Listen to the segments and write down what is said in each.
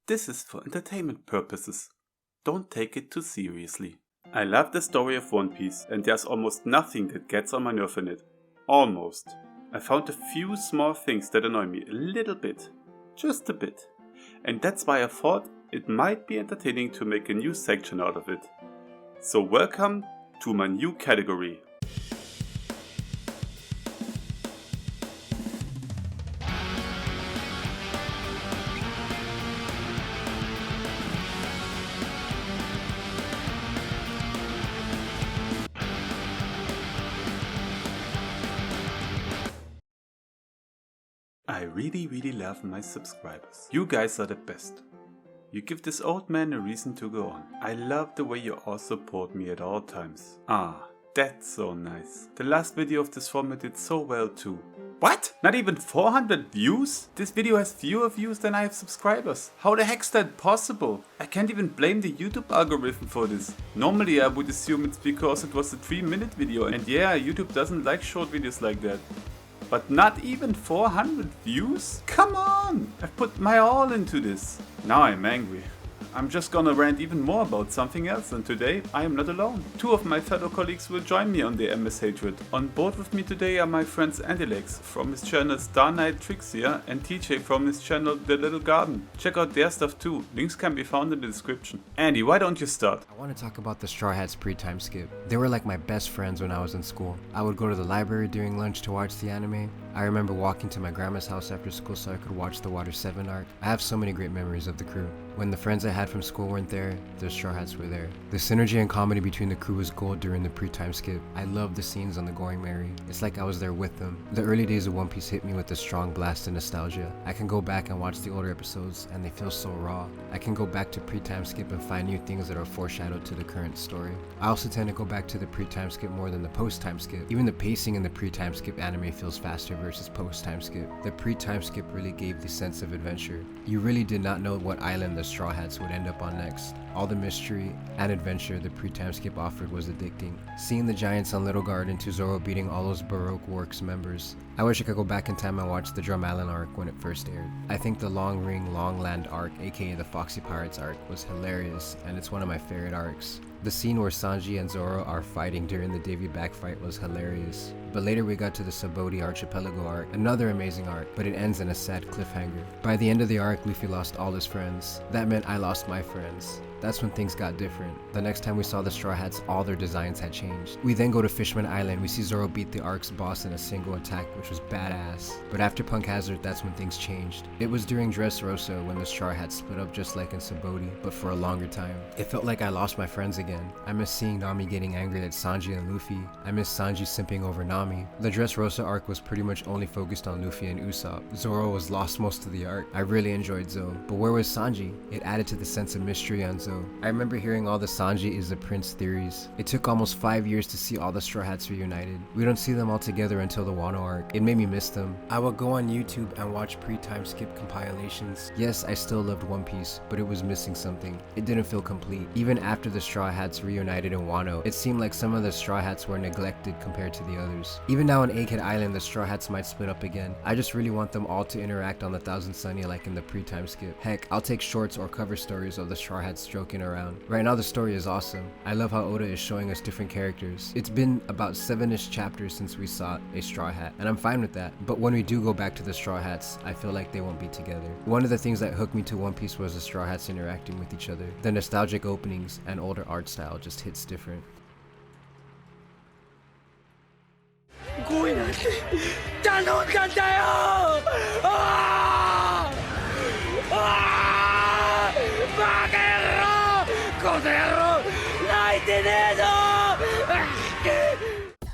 This is for entertainment purposes. Don't take it too seriously. I love the story of One Piece and there's almost nothing that gets on my nerve in it. Almost. I found a few small things that annoy me a little bit. Just a bit. And that's why I thought it might be entertaining to make a new section out of it. So welcome to my new category. I really love my subscribers. You guys are the best. You give this old man a reason to go on. I love the way you all support me at all times. Ah, that's so nice. The last video of this format did so well too. What? Not even 400 views? This video has fewer views than I have subscribers. How the heck's that possible? I can't even blame the YouTube algorithm for this. Normally I would assume it's because it was a 3-minute video, and yeah, YouTube doesn't like short videos like that. But not even 400 views? Come on! I've put my all into this. Now I'm angry. I'm just gonna rant even more about something else, and today I am not alone. Two of my fellow colleagues will join me on the MS Hatred. On board with me today are my friends Andi from his channel Star Knight Trixier and TJ from his channel The Little Garden. Check out their stuff too, links can be found in the description. Andy, why don't you start? I want to talk about the Straw Hats pre-time skip. They were like my best friends when I was in school. I would go to the library during lunch to watch the anime. I remember walking to my grandma's house after school so I could watch the Water 7 arc. I have so many great memories of the crew. When the friends I had from school weren't there, the Straw Hats were there. The synergy and comedy between the crew was gold during the pre-time skip. I loved the scenes on the Going Merry. It's like I was there with them. The early days of One Piece hit me with a strong blast of nostalgia. I can go back and watch the older episodes and they feel so raw. I can go back to pre-time skip and find new things that are foreshadowed to the current story. I also tend to go back to the pre-time skip more than the post-time skip. Even the pacing in the pre-time skip anime feels faster versus post-time skip. The pre-time skip really gave the sense of adventure. You really did not know what island the Straw Hats would end up on next. All the mystery and adventure the pre-time skip offered was addicting. Seeing the giants on Little Garden to Zoro beating all those Baroque Works members. I wish I could go back in time and watch the Drum Island arc when it first aired. I think the Long Ring Long Land arc, aka the Foxy Pirates arc, was hilarious and it's one of my favorite arcs. The scene where Sanji and Zoro are fighting during the Davy Back fight was hilarious. But later we got to the Saboti Archipelago arc, another amazing arc, but it ends in a sad cliffhanger. By the end of the arc, Luffy lost all his friends. That meant I lost my friends. That's when things got different. The next time we saw the Straw Hats, all their designs had changed. We then go to Fishman Island. We see Zoro beat the arc's boss in a single attack, which was badass. But after Punk Hazard, that's when things changed. It was during Dressrosa when the Straw Hats split up just like in Saboti, but for a longer time. It felt like I lost my friends again. I miss seeing Nami getting angry at Sanji and Luffy. I miss Sanji simping over Nami. The Dressrosa arc was pretty much only focused on Luffy and Usopp. Zoro was lost most of the arc. I really enjoyed Zo. But where was Sanji? It added to the sense of mystery on Zo. I remember hearing all the Sanji is the Prince theories. It took almost 5 years to see all the Straw Hats reunited. We don't see them all together until the Wano arc. It made me miss them. I would go on YouTube and watch pre-time skip compilations. Yes, I still loved One Piece, but it was missing something. It didn't feel complete. Even after the Straw Hats reunited in Wano, it seemed like some of the Straw Hats were neglected compared to the others. Even now on Egghead Island, the Straw Hats might split up again. I just really want them all to interact on the Thousand Sunny like in the pre-time skip. Heck, I'll take shorts or cover stories of the Straw Hats joking around. Right now the story is awesome. I love how Oda is showing us different characters. It's been about 7-ish chapters since we saw a Straw Hat, and I'm fine with that. But when we do go back to the Straw Hats, I feel like they won't be together. One of the things that hooked me to One Piece was the Straw Hats interacting with each other. The nostalgic openings and older art style just hits different.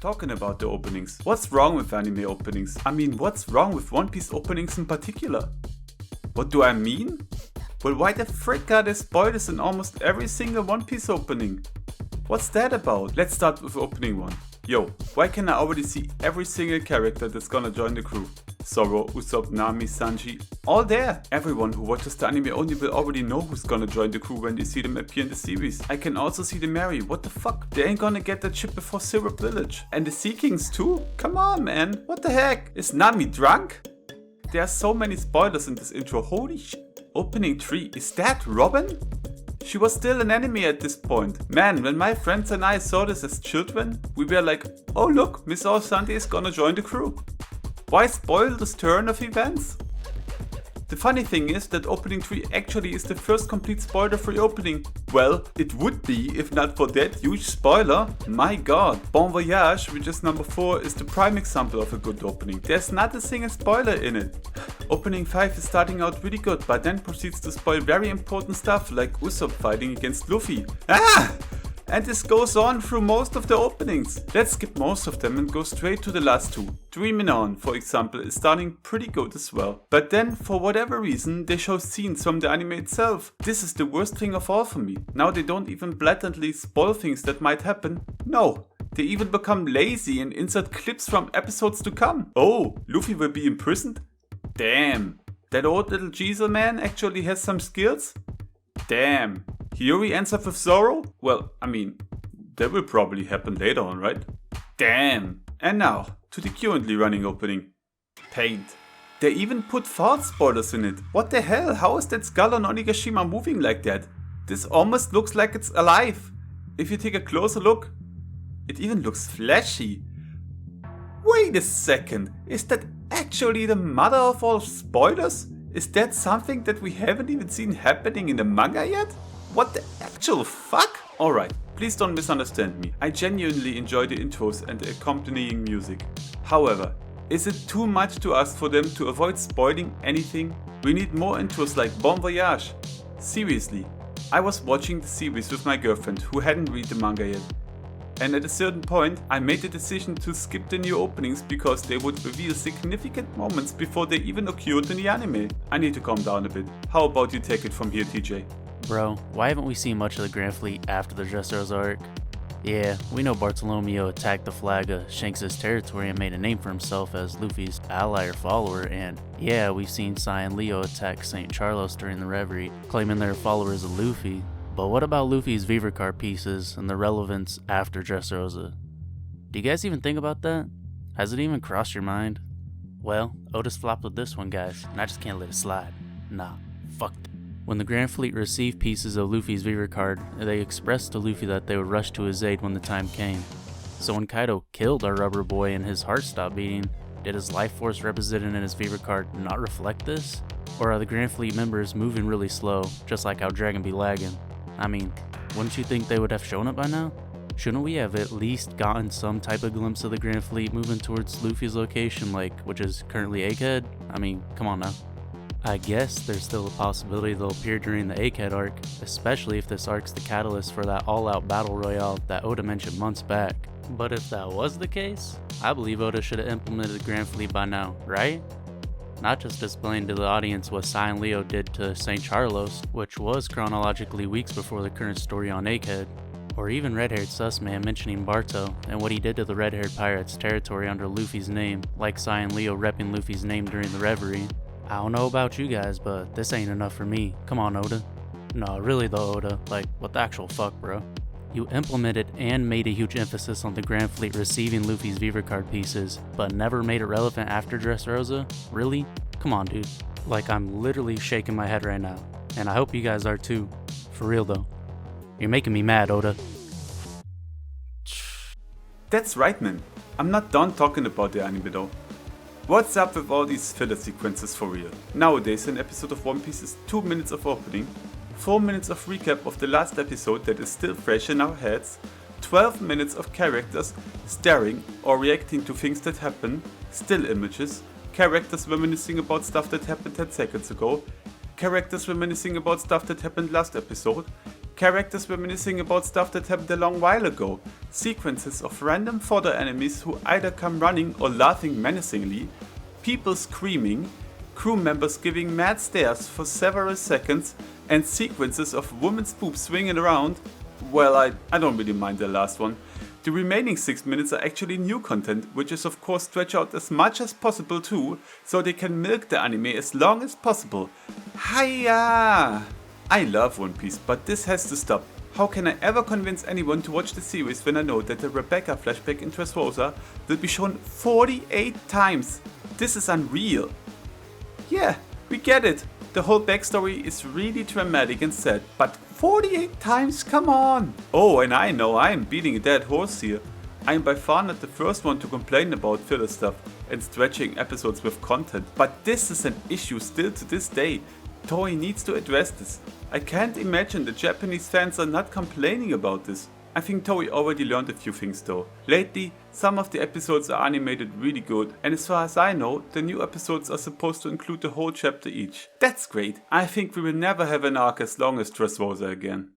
Talking about the openings, what's wrong with anime openings? I mean, what's wrong with One Piece openings in particular? What do I mean? Well, why the frick are there spoilers in almost every single One Piece opening? What's that about? Let's start with opening 1. Yo, why can I already see every single character that's gonna join the crew? Zoro, Usopp, Nami, Sanji, all there. Everyone who watches the anime only will already know who's gonna join the crew when they see them appear in the series. I can also see the Merry. What the fuck? They ain't gonna get that ship before Syrup Village. And the Sea Kings too? Come on, man. What the heck? Is Nami drunk? There are so many spoilers in this intro. Holy shit. opening 3, is that Robin? She was still an enemy at this point. Man, when my friends and I saw this as children, we were like, oh look, Miss All Sunday is gonna join the crew. Why spoil this turn of events? The funny thing is that opening 3 actually is the first complete spoiler-free opening. Well, it would be if not for that huge spoiler. My god. Bon Voyage, which is number 4, is the prime example of a good opening. There's not a single spoiler in it. Opening 5 is starting out really good, but then proceeds to spoil very important stuff like Usopp fighting against Luffy. Ah! And this goes on through most of the openings. Let's skip most of them and go straight to the last 2. Dreamin' On, for example, is starting pretty good as well. But then, for whatever reason, they show scenes from the anime itself. This is the worst thing of all for me. Now they don't even blatantly spoil things that might happen. No. They even become lazy and insert clips from episodes to come. Oh, Luffy will be imprisoned? Damn. That old little Diesel man actually has some skills? Damn. Hiyori ends up with Zoro? Well, I mean, that will probably happen later on, right? Damn! And now, to the currently running opening. Paint. They even put false spoilers in it. What the hell? How is that skull on Onigashima moving like that? This almost looks like it's alive. If you take a closer look, it even looks fleshy. Wait a second, is that actually the mother of all spoilers? Is that something that we haven't even seen happening in the manga yet? What the actual fuck? Alright, please don't misunderstand me. I genuinely enjoy the intros and the accompanying music. However, is it too much to ask for them to avoid spoiling anything? We need more intros like Bon Voyage. Seriously, I was watching the series with my girlfriend who hadn't read the manga yet. And at a certain point, I made the decision to skip the new openings because they would reveal significant moments before they even occurred in the anime. I need to calm down a bit. How about you take it from here, TJ? Bro, why haven't we seen much of the Grand Fleet after the Dressrosa arc? Yeah, we know Bartolomeo attacked the flag of Shanks' territory and made a name for himself as Luffy's ally or follower, and yeah, we've seen Sai and Leo attack St. Charlos during the Reverie, claiming they're followers of Luffy. But what about Luffy's Viver Card pieces and the relevance after Dressrosa? Do you guys even think about that? Has it even crossed your mind? Well, Otis flopped with this one, guys, and I just can't let it slide. Nah, fuck that. When the Grand Fleet received pieces of Luffy's Viver Card, they expressed to Luffy that they would rush to his aid when the time came. So when Kaido killed our rubber boy and his heart stopped beating, did his life force represented in his Viver Card not reflect this? Or are the Grand Fleet members moving really slow, just like how Dragon be lagging? I mean, wouldn't you think they would have shown it by now? Shouldn't we have at least gotten some type of glimpse of the Grand Fleet moving towards Luffy's location, which is currently Egghead? I mean, come on now. I guess there's still a possibility they'll appear during the Egghead arc, especially if this arc's the catalyst for that all-out battle royale that Oda mentioned months back. But if that was the case, I believe Oda should have implemented the Grand Fleet by now, right? Not just displaying to the audience what Sai and Leo did to St. Charlos, which was chronologically weeks before the current story on Egghead, or even Red-Haired Sussman mentioning Barto and what he did to the Red-Haired Pirates' territory under Luffy's name, like Sai and Leo repping Luffy's name during the Reverie. I don't know about you guys, but this ain't enough for me. Come on, Oda. No, really though, Oda. What the actual fuck, bro? You implemented and made a huge emphasis on the Grand Fleet receiving Luffy's Viver Card pieces, but never made it relevant after Dressrosa? Really? Come on, dude. I'm literally shaking my head right now. And I hope you guys are too. For real though. You're making me mad, Oda. That's right, man. I'm not done talking about the anime though. What's up with all these filler sequences for real? Nowadays an episode of One Piece is 2 minutes of opening, 4 minutes of recap of the last episode that is still fresh in our heads, 12 minutes of characters staring or reacting to things that happen, still images, characters reminiscing about stuff that happened 10 seconds ago, characters reminiscing about stuff that happened last episode, characters reminiscing about stuff that happened a long while ago, sequences of random fodder enemies who either come running or laughing menacingly, people screaming, crew members giving mad stares for several seconds, and sequences of women's boobs swinging around. Well, I don't really mind the last one. The remaining 6 minutes are actually new content, which is of course stretched out as much as possible too, so they can milk the anime as long as possible. Hiya! I love One Piece, but this has to stop. How can I ever convince anyone to watch the series when I know that the Rebecca flashback in Dressrosa will be shown 48 times? This is unreal. Yeah, we get it. the whole backstory is really dramatic and sad, but 48 times, come on! Oh, and I know I am beating a dead horse here. I am by far not the first one to complain about filler stuff and stretching episodes with content, but this is an issue still to this day. Toei needs to address this. I can't imagine the Japanese fans are not complaining about this. I think Toei already learned a few things though. Lately, some of the episodes are animated really good, and as far as I know, the new episodes are supposed to include the whole chapter each. That's great. I think we will never have an arc as long as Dressrosa again.